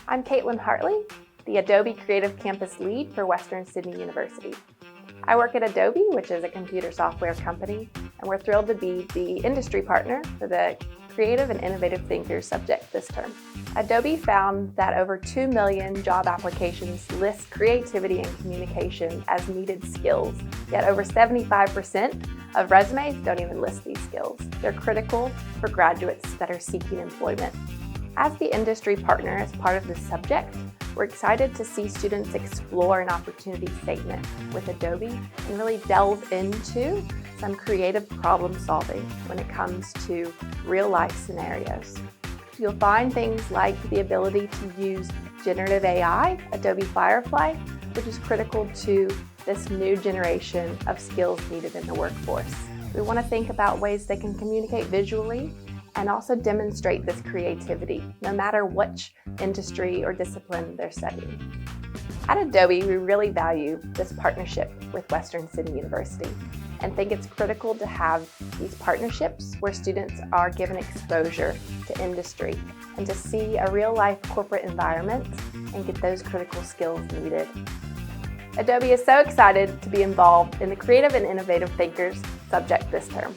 I'm Caitlin Hartley, the Adobe Creative Campus Lead for Western Sydney University. I work at Adobe, which is a computer software company, and we're thrilled to be the industry partner for the Creative and Innovative Thinkers subject this term. Adobe found that over 2 million job applications list creativity and communication as needed skills, yet over 75% of resumes don't even list these skills. They're critical for graduates that are seeking employment. As the industry partner as part of this subject, we're excited to see students explore an opportunity statement with Adobe and really delve into some creative problem solving when it comes to real-life scenarios. You'll find things like the ability to use generative AI, Adobe Firefly, which is critical to this new generation of skills needed in the workforce. We want to think about ways they can communicate visually and also demonstrate this creativity, no matter which industry or discipline they're studying. At Adobe, we really value this partnership with Western Sydney University and think it's critical to have these partnerships where students are given exposure to industry and to see a real-life corporate environment and get those critical skills needed. Adobe is so excited to be involved in the Creative and Innovative Thinkers subject this term.